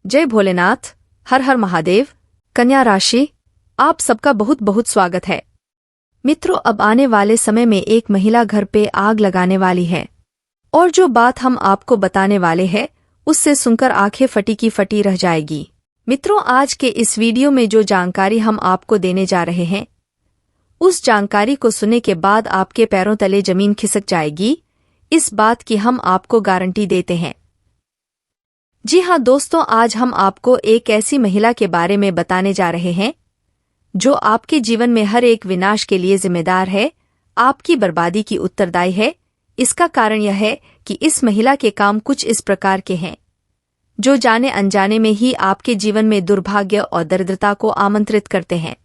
जय भोलेनाथ। हर हर महादेव। कन्या राशि, आप सबका बहुत बहुत स्वागत है। मित्रों, अब आने वाले समय में एक महिला घर पे आग लगाने वाली है और जो बात हम आपको बताने वाले हैं उससे सुनकर आंखें फटी की फटी रह जाएगी। मित्रों, आज के इस वीडियो में जो जानकारी हम आपको देने जा रहे हैं उस जानकारी को सुनने के बाद आपके पैरों तले जमीन खिसक जाएगी, इस बात की हम आपको गारंटी देते हैं। जी हाँ दोस्तों, आज हम आपको एक ऐसी महिला के बारे में बताने जा रहे हैं जो आपके जीवन में हर एक विनाश के लिए जिम्मेदार है, आपकी बर्बादी की उत्तरदायी है। इसका कारण यह है कि इस महिला के काम कुछ इस प्रकार के हैं जो जाने अनजाने में ही आपके जीवन में दुर्भाग्य और दरिद्रता को आमंत्रित करते हैं।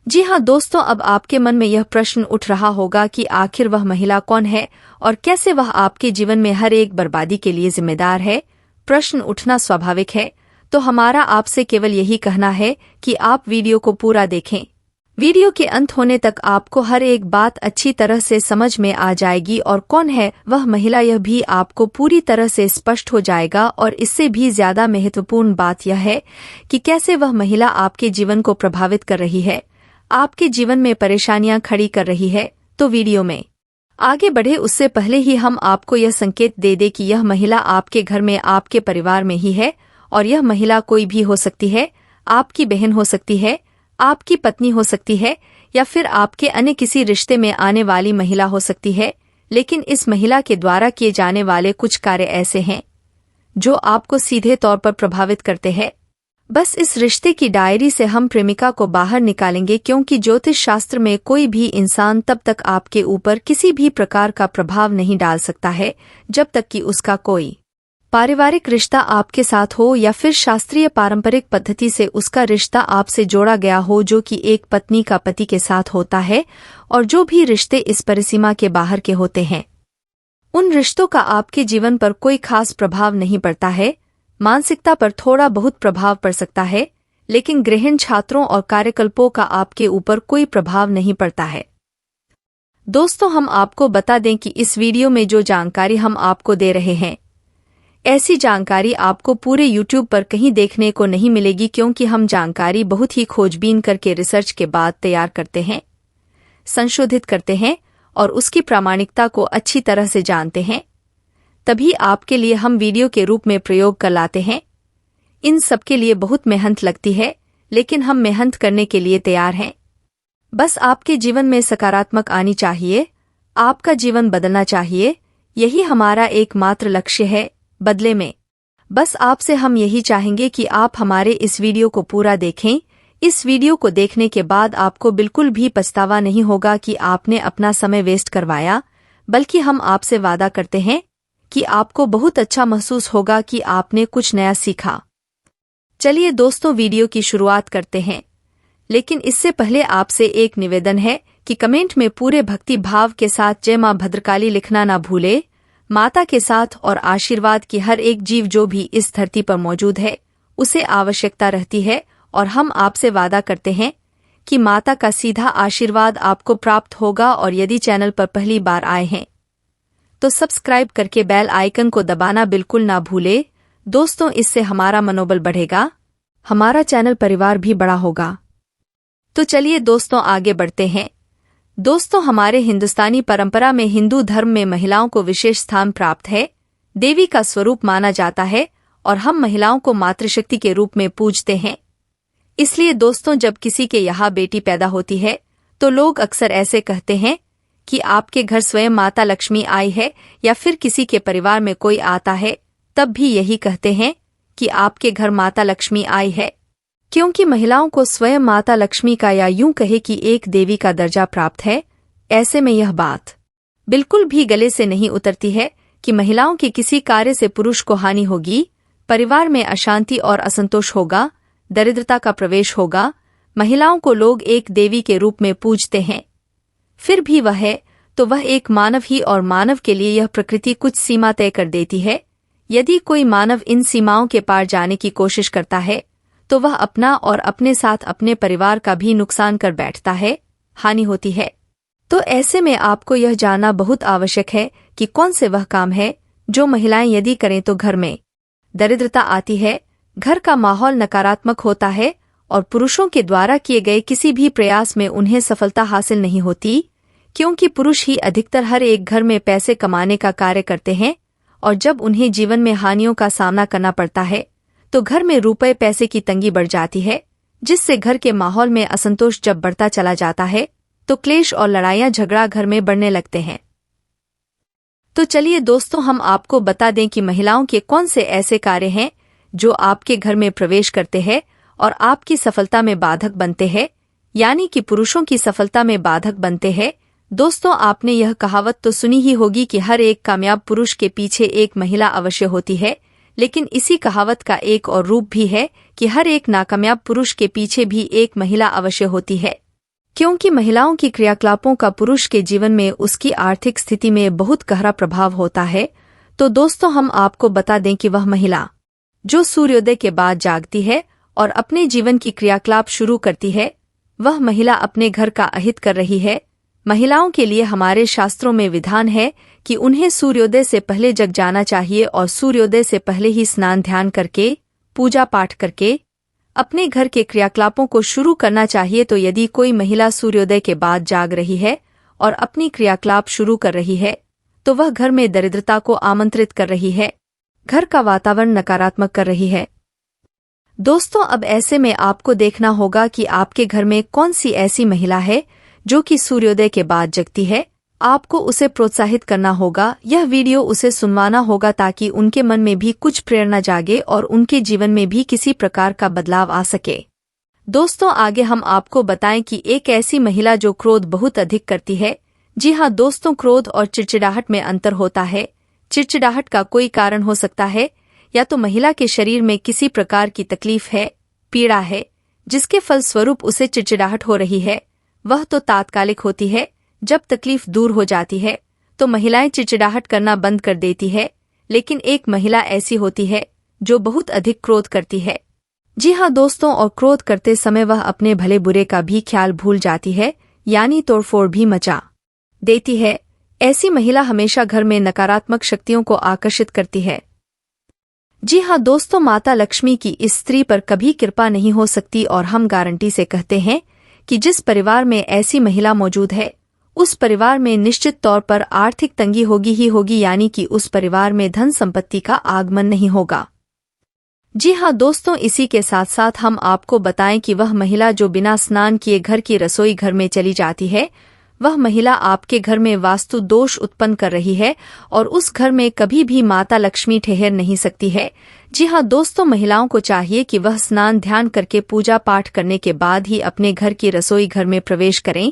जी हाँ दोस्तों, अब आपके मन में यह प्रश्न उठ रहा होगा कि आखिर वह महिला कौन है और कैसे वह आपके जीवन में हर एक बर्बादी के लिए जिम्मेदार है। प्रश्न उठना स्वाभाविक है, तो हमारा आपसे केवल यही कहना है कि आप वीडियो को पूरा देखें। वीडियो के अंत होने तक आपको हर एक बात अच्छी तरह से समझ में आ जाएगी और कौन है वह महिला यह भी आपको पूरी तरह से स्पष्ट हो जाएगा। और इससे भी ज्यादा महत्वपूर्ण बात यह है कि कैसे वह महिला आपके जीवन को प्रभावित कर रही है, आपके जीवन में परेशानियां खड़ी कर रही है। तो वीडियो में आगे बढ़े उससे पहले ही हम आपको यह संकेत दे दें कि यह महिला आपके घर में, आपके परिवार में ही है और यह महिला कोई भी हो सकती है। आपकी बहन हो सकती है, आपकी पत्नी हो सकती है या फिर आपके अन्य किसी रिश्ते में आने वाली महिला हो सकती है। लेकिन इस महिला के द्वारा किए जाने वाले कुछ कार्य ऐसे हैं जो आपको सीधे तौर पर प्रभावित करते हैं। बस इस रिश्ते की डायरी से हम प्रेमिका को बाहर निकालेंगे, क्योंकि ज्योतिष शास्त्र में कोई भी इंसान तब तक आपके ऊपर किसी भी प्रकार का प्रभाव नहीं डाल सकता है जब तक कि उसका कोई पारिवारिक रिश्ता आपके साथ हो या फिर शास्त्रीय पारंपरिक पद्धति से उसका रिश्ता आपसे जोड़ा गया हो, जो कि एक पत्नी का पति के साथ होता है। और जो भी रिश्ते इस परिसीमा के बाहर के होते हैं उन रिश्तों का आपके जीवन पर कोई खास प्रभाव नहीं पड़ता है। मानसिकता पर थोड़ा बहुत प्रभाव पड़ सकता है, लेकिन गृहिणी छात्रों और कार्यकल्पों का आपके ऊपर कोई प्रभाव नहीं पड़ता है। दोस्तों, हम आपको बता दें कि इस वीडियो में जो जानकारी हम आपको दे रहे हैं ऐसी जानकारी आपको पूरे YouTube पर कहीं देखने को नहीं मिलेगी, क्योंकि हम जानकारी बहुत ही खोजबीन करके रिसर्च के बाद तैयार करते हैं, संशोधित करते हैं और उसकी प्रामाणिकता को अच्छी तरह से जानते हैं, तभी आपके लिए हम वीडियो के रूप में प्रयोग कर लाते हैं। इन सब के लिए बहुत मेहनत लगती है, लेकिन हम मेहनत करने के लिए तैयार हैं। बस आपके जीवन में सकारात्मक आनी चाहिए, आपका जीवन बदलना चाहिए, यही हमारा एकमात्र लक्ष्य है। बदले में बस आपसे हम यही चाहेंगे कि आप हमारे इस वीडियो को पूरा देखें। इस वीडियो को देखने के बाद आपको बिल्कुल भी पछतावा नहीं होगा कि आपने अपना समय वेस्ट करवाया, बल्कि हम आपसे वादा करते हैं कि आपको बहुत अच्छा महसूस होगा कि आपने कुछ नया सीखा। चलिए दोस्तों, वीडियो की शुरुआत करते हैं, लेकिन इससे पहले आपसे एक निवेदन है कि कमेंट में पूरे भक्ति भाव के साथ जय मां भद्रकाली लिखना ना भूले। माता के साथ और आशीर्वाद की हर एक जीव जो भी इस धरती पर मौजूद है उसे आवश्यकता रहती है, और हम आपसे वादा करते हैं कि माता का सीधा आशीर्वाद आपको प्राप्त होगा। और यदि चैनल पर पहली बार आए हैं तो सब्सक्राइब करके बेल आइकन को दबाना बिल्कुल ना भूले। दोस्तों, इससे हमारा मनोबल बढ़ेगा, हमारा चैनल परिवार भी बड़ा होगा। तो चलिए दोस्तों, आगे बढ़ते हैं। दोस्तों, हमारे हिंदुस्तानी परंपरा में हिंदू धर्म में महिलाओं को विशेष स्थान प्राप्त है, देवी का स्वरूप माना जाता है और हम महिलाओं को मातृशक्ति के रूप में पूजते हैं। इसलिए दोस्तों, जब किसी के यहाँ बेटी पैदा होती है तो लोग अक्सर ऐसे कहते हैं कि आपके घर स्वयं माता लक्ष्मी आई है, या फिर किसी के परिवार में कोई आता है तब भी यही कहते हैं कि आपके घर माता लक्ष्मी आई है, क्योंकि महिलाओं को स्वयं माता लक्ष्मी का या यूं कहे कि एक देवी का दर्जा प्राप्त है। ऐसे में यह बात बिल्कुल भी गले से नहीं उतरती है कि महिलाओं के किसी कार्य से पुरुष को हानि होगी, परिवार में अशांति और असंतोष होगा, दरिद्रता का प्रवेश होगा। महिलाओं को लोग एक देवी के रूप में पूजते हैं, फिर भी वह है तो वह एक मानव ही, और मानव के लिए यह प्रकृति कुछ सीमा तय कर देती है। यदि कोई मानव इन सीमाओं के पार जाने की कोशिश करता है तो वह अपना और अपने साथ अपने परिवार का भी नुकसान कर बैठता है, हानि होती है। तो ऐसे में आपको यह जानना बहुत आवश्यक है कि कौन से वह काम है जो महिलाएं यदि करें तो घर में दरिद्रता आती है, घर का माहौल नकारात्मक होता है और पुरुषों के द्वारा किए गए किसी भी प्रयास में उन्हें सफलता हासिल नहीं होती, क्योंकि पुरुष ही अधिकतर हर एक घर में पैसे कमाने का कार्य करते हैं और जब उन्हें जीवन में हानियों का सामना करना पड़ता है तो घर में रुपए पैसे की तंगी बढ़ जाती है, जिससे घर के माहौल में असंतोष जब बढ़ता चला जाता है तो क्लेश और लड़ाइयां झगड़ा घर में बढ़ने लगते हैं। तो चलिए दोस्तों, हम आपको बता दें कि महिलाओं के कौन से ऐसे कार्य हैं जो आपके घर में प्रवेश करते हैं और आपकी सफलता में बाधक बनते हैं, यानी कि पुरुषों की सफलता में बाधक बनते हैं। दोस्तों, आपने यह कहावत तो सुनी ही होगी कि हर एक कामयाब पुरुष के पीछे एक महिला अवश्य होती है, लेकिन इसी कहावत का एक और रूप भी है कि हर एक नाकामयाब पुरुष के पीछे भी एक महिला अवश्य होती है, क्योंकि महिलाओं की क्रियाकलापों का पुरुष के जीवन में उसकी आर्थिक स्थिति में बहुत गहरा प्रभाव होता है। तो दोस्तों, हम आपको बता दें कि वह महिला जो सूर्योदय के बाद जागती है और अपने जीवन की क्रियाकलाप शुरू करती है, वह महिला अपने घर का अहित कर रही है। महिलाओं के लिए हमारे शास्त्रों में विधान है कि उन्हें सूर्योदय से पहले जग जाना चाहिए और सूर्योदय से पहले ही स्नान ध्यान करके, पूजा पाठ करके अपने घर के क्रियाकलापों को शुरू करना चाहिए। तो यदि कोई महिला सूर्योदय के बाद जाग रही है और अपनी क्रियाकलाप शुरू कर रही है तो वह घर में दरिद्रता को आमंत्रित कर रही है, घर का वातावरण नकारात्मक कर रही है। दोस्तों, अब ऐसे में आपको देखना होगा कि आपके घर में कौन सी ऐसी महिला है जो कि सूर्योदय के बाद जगती है। आपको उसे प्रोत्साहित करना होगा, यह वीडियो उसे सुनवाना होगा ताकि उनके मन में भी कुछ प्रेरणा जागे और उनके जीवन में भी किसी प्रकार का बदलाव आ सके। दोस्तों, आगे हम आपको बताएं कि एक ऐसी महिला जो क्रोध बहुत अधिक करती है। जी हाँ दोस्तों, क्रोध और चिड़चिड़ाहट में अंतर होता है। चिड़चिड़ाहट का कोई कारण हो सकता है, या तो महिला के शरीर में किसी प्रकार की तकलीफ है, पीड़ा है, जिसके फलस्वरूप उसे चिड़चिड़ाहट हो रही है। वह तो तात्कालिक होती है, जब तकलीफ दूर हो जाती है तो महिलाएं चिड़चिड़ाहट करना बंद कर देती है। लेकिन एक महिला ऐसी होती है जो बहुत अधिक क्रोध करती है। जी हाँ दोस्तों, और क्रोध करते समय वह अपने भले बुरे का भी ख्याल भूल जाती है, यानी तोड़फोड़ भी मचा देती है। ऐसी महिला हमेशा घर में नकारात्मक शक्तियों को आकर्षित करती है। जी हाँ दोस्तों, माता लक्ष्मी की इस स्त्री पर कभी कृपा नहीं हो सकती और हम गारंटी से कहते हैं कि जिस परिवार में ऐसी महिला मौजूद है उस परिवार में निश्चित तौर पर आर्थिक तंगी होगी ही होगी, यानी कि उस परिवार में धन संपत्ति का आगमन नहीं होगा। जी हाँ दोस्तों, इसी के साथ साथ हम आपको बताएं कि वह महिला जो बिना स्नान किए घर की रसोई घर में चली जाती है, वह महिला आपके घर में वास्तु दोष उत्पन्न कर रही है और उस घर में कभी भी माता लक्ष्मी ठहर नहीं सकती है। जी हाँ दोस्तों, महिलाओं को चाहिए कि वह स्नान ध्यान करके पूजा पाठ करने के बाद ही अपने घर की रसोई घर में प्रवेश करें,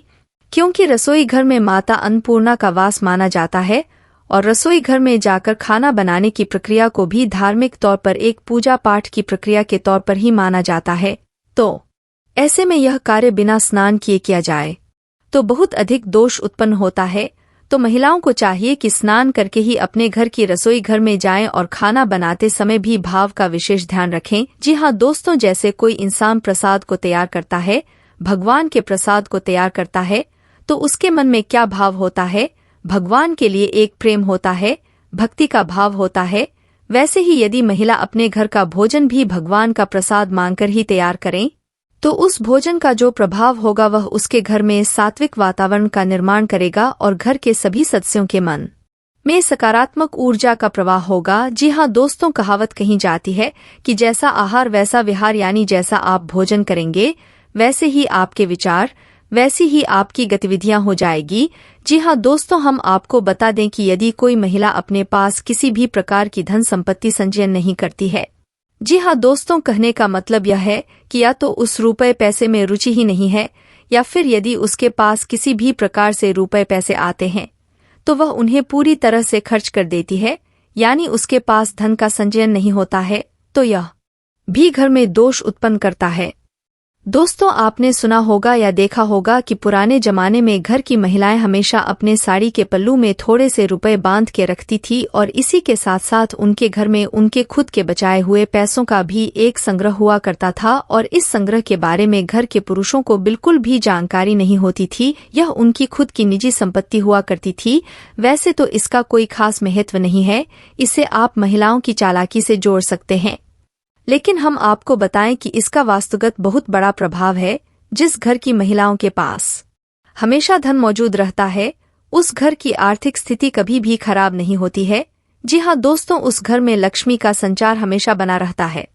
क्योंकि रसोई घर में माता अन्नपूर्णा का वास माना जाता है और रसोई घर में जाकर खाना बनाने की प्रक्रिया को भी धार्मिक तौर पर एक पूजा पाठ की प्रक्रिया के तौर पर ही माना जाता है। तो ऐसे में यह कार्य बिना स्नान किए किया जाए तो बहुत अधिक दोष उत्पन्न होता है। तो महिलाओं को चाहिए कि स्नान करके ही अपने घर की रसोई घर में जाएं और खाना बनाते समय भी भाव का विशेष ध्यान रखें। जी हाँ दोस्तों, जैसे कोई इंसान प्रसाद को तैयार करता है, भगवान के प्रसाद को तैयार करता है, तो उसके मन में क्या भाव होता है? भगवान के लिए एक प्रेम होता है, भक्ति का भाव होता है। वैसे ही यदि महिला अपने घर का भोजन भी भगवान का प्रसाद मांगकर ही तैयार करें तो उस भोजन का जो प्रभाव होगा वह उसके घर में सात्विक वातावरण का निर्माण करेगा और घर के सभी सदस्यों के मन में सकारात्मक ऊर्जा का प्रवाह होगा। जी हाँ दोस्तों, कहावत कही जाती है कि जैसा आहार वैसा विहार, यानी जैसा आप भोजन करेंगे वैसे ही आपके विचार, वैसी ही आपकी गतिविधियां हो जाएगी। जी हाँ दोस्तों, हम आपको बता दें कि यदि कोई महिला अपने पास किसी भी प्रकार की धन संपत्ति संचयन नहीं करती है, जी हाँ दोस्तों, कहने का मतलब यह है कि या तो उस रुपए पैसे में रुचि ही नहीं है, या फिर यदि उसके पास किसी भी प्रकार से रुपए पैसे आते हैं तो वह उन्हें पूरी तरह से खर्च कर देती है, यानी उसके पास धन का संचयन नहीं होता है। तो यह भी घर में दोष उत्पन्न करता है। दोस्तों, आपने सुना होगा या देखा होगा कि पुराने जमाने में घर की महिलाएं हमेशा अपने साड़ी के पल्लू में थोड़े से रुपए बांध के रखती थी और इसी के साथ साथ उनके घर में उनके खुद के बचाए हुए पैसों का भी एक संग्रह हुआ करता था और इस संग्रह के बारे में घर के पुरुषों को बिल्कुल भी जानकारी नहीं होती थी। यह उनकी खुद की निजी संपत्ति हुआ करती थी। वैसे तो इसका कोई खास महत्व नहीं है, इसे आप महिलाओं की चालाकी से जोड़ सकते हैं, लेकिन हम आपको बताएं कि इसका वास्तुगत बहुत बड़ा प्रभाव है। जिस घर की महिलाओं के पास हमेशा धन मौजूद रहता है, उस घर की आर्थिक स्थिति कभी भी खराब नहीं होती है। जी हाँ दोस्तों, उस घर में लक्ष्मी का संचार हमेशा बना रहता है।